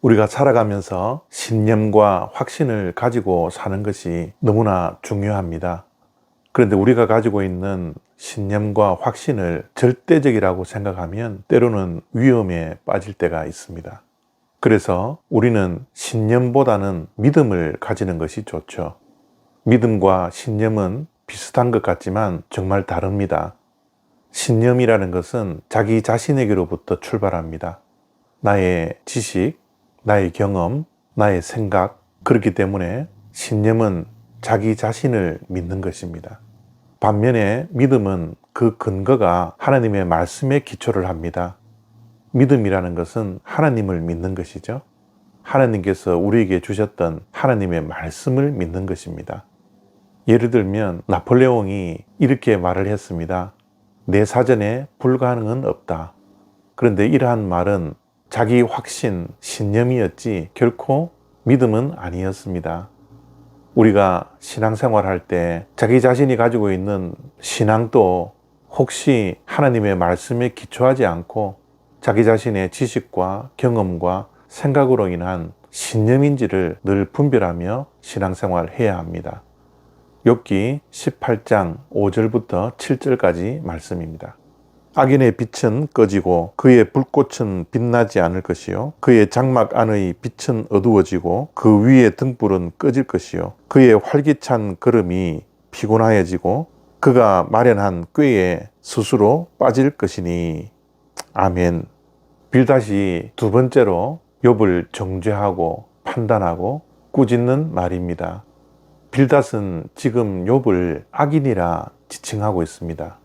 우리가 살아가면서 신념과 확신을 가지고 사는 것이 너무나 중요합니다. 그런데 우리가 가지고 있는 신념과 확신을 절대적이라고 생각하면 때로는 위험에 빠질 때가 있습니다. 그래서 우리는 신념보다는 믿음을 가지는 것이 좋죠. 믿음과 신념은 비슷한 것 같지만 정말 다릅니다. 신념이라는 것은 자기 자신에게로부터 출발합니다. 나의 지식, 나의 경험, 나의 생각, 그렇기 때문에 신념은 자기 자신을 믿는 것입니다. 반면에 믿음은 그 근거가 하나님의 말씀에 기초를 합니다. 믿음이라는 것은 하나님을 믿는 것이죠. 하나님께서 우리에게 주셨던 하나님의 말씀을 믿는 것입니다. 예를 들면 나폴레옹이 이렇게 말을 했습니다. 내 사전에 불가능은 없다. 그런데 이러한 말은 자기 확신, 신념이었지 결코 믿음은 아니었습니다. 우리가 신앙생활 할 때 자기 자신이 가지고 있는 신앙도 혹시 하나님의 말씀에 기초하지 않고 자기 자신의 지식과 경험과 생각으로 인한 신념인지를 늘 분별하며 신앙생활을 해야 합니다. 욥기 18장 5절부터 7절까지 말씀입니다. 악인의 빛은 꺼지고 그의 불꽃은 빛나지 않을 것이요 그의 장막 안의 빛은 어두워지고 그 위의 등불은 꺼질 것이요 그의 활기찬 걸음이 피곤하여지고 그가 마련한 꾀에 스스로 빠질 것이니. 아멘. 빌닷이 두 번째로 욥을 정죄하고 판단하고 꾸짖는 말입니다. 빌닷은 지금 욥을 악인이라 지칭하고 있습니다.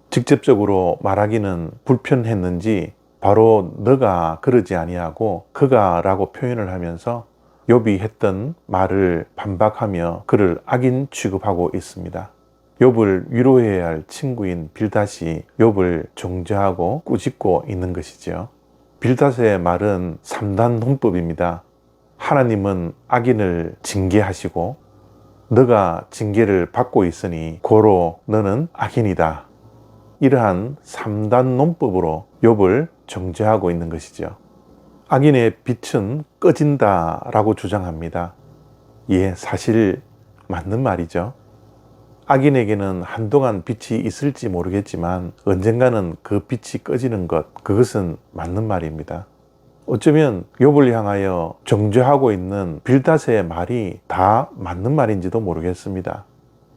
직접적으로 말하기는 불편했는지 바로 너가 그러지 아니하고 그가 라고 표현을 하면서 욥이 했던 말을 반박하며 그를 악인 취급하고 있습니다. 욥을 위로해야 할 친구인 빌닷이 욥을 정죄하고 꾸짖고 있는 것이죠. 빌닷의 말은 3단 논법입니다. 하나님은 악인을 징계하시고 너가 징계를 받고 있으니 고로 너는 악인이다. 이러한 3단 논법으로 욥을 정죄하고 있는 것이죠. 악인의 빛은 꺼진다 라고 주장합니다. 예, 사실 맞는 말이죠. 악인에게는 한동안 빛이 있을지 모르겠지만 언젠가는 그 빛이 꺼지는 것, 그것은 맞는 말입니다. 어쩌면 욥을 향하여 정죄하고 있는 빌닷의 말이 다 맞는 말인지도 모르겠습니다.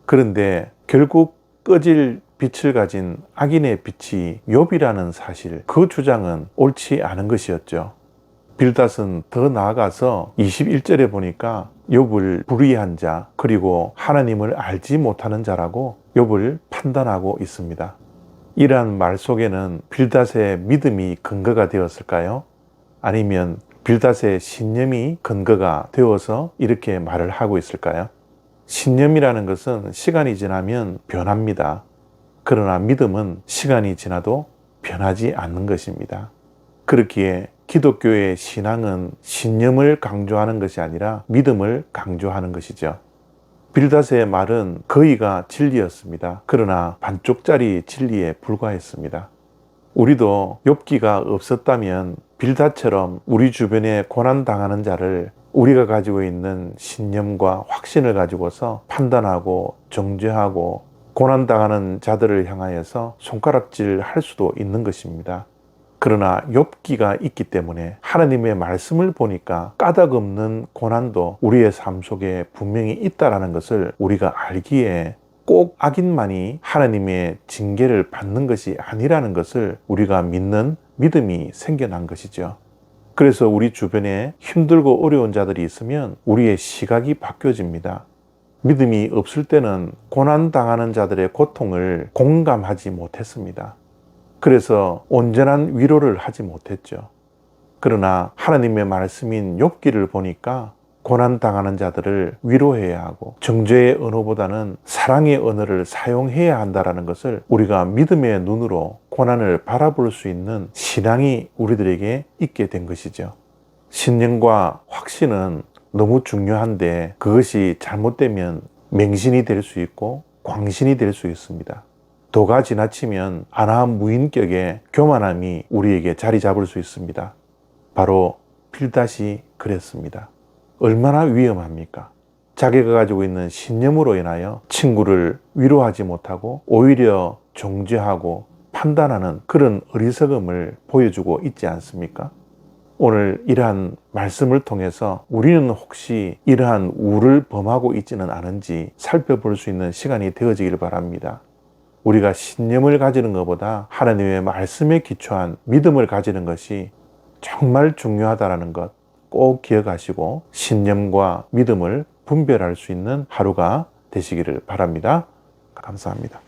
그런데 결국 꺼질 빛을 가진 악인의 빛이 욥이라는 사실, 그 주장은 옳지 않은 것이었죠. 빌닷은 더 나아가서 21절에 보니까 욥을 불의한 자, 그리고 하나님을 알지 못하는 자라고 욥을 판단하고 있습니다. 이러한 말 속에는 빌닷의 믿음이 근거가 되었을까요? 아니면 빌닷의 신념이 근거가 되어서 이렇게 말을 하고 있을까요? 신념이라는 것은 시간이 지나면 변합니다. 그러나 믿음은 시간이 지나도 변하지 않는 것입니다. 그렇기에 기독교의 신앙은 신념을 강조하는 것이 아니라 믿음을 강조하는 것이죠. 빌닷의 말은 거의가 진리였습니다. 그러나 반쪽짜리 진리에 불과했습니다. 우리도 욥기가 없었다면 빌닷처럼 우리 주변에 고난당하는 자를 우리가 가지고 있는 신념과 확신을 가지고서 판단하고 정죄하고 고난당하는 자들을 향하여서 손가락질 할 수도 있는 것입니다. 그러나 욥기가 있기 때문에 하나님의 말씀을 보니까 까닭없는 고난도 우리의 삶 속에 분명히 있다는 것을 우리가 알기에 꼭 악인만이 하나님의 징계를 받는 것이 아니라는 것을 우리가 믿는 믿음이 생겨난 것이죠. 그래서 우리 주변에 힘들고 어려운 자들이 있으면 우리의 시각이 바뀌어집니다. 믿음이 없을 때는 고난당하는 자들의 고통을 공감하지 못했습니다. 그래서 온전한 위로를 하지 못했죠. 그러나 하나님의 말씀인 욥기를 보니까 고난당하는 자들을 위로해야 하고 정죄의 언어보다는 사랑의 언어를 사용해야 한다는 것을 우리가 믿음의 눈으로 고난을 바라볼 수 있는 신앙이 우리들에게 있게 된 것이죠. 신념과 확신은 너무 중요한데 그것이 잘못되면 맹신이 될 수 있고 광신이 될 수 있습니다. 도가 지나치면 안하무인격의 교만함이 우리에게 자리 잡을 수 있습니다. 바로 빌다시 그랬습니다. 얼마나 위험합니까? 자기가 가지고 있는 신념으로 인하여 친구를 위로하지 못하고 오히려 정죄하고 판단하는 그런 어리석음을 보여주고 있지 않습니까? 오늘 이러한 말씀을 통해서 우리는 혹시 이러한 우를 범하고 있지는 않은지 살펴볼 수 있는 시간이 되어지길 바랍니다. 우리가 신념을 가지는 것보다 하나님의 말씀에 기초한 믿음을 가지는 것이 정말 중요하다는 것 꼭 기억하시고 신념과 믿음을 분별할 수 있는 하루가 되시기를 바랍니다. 감사합니다.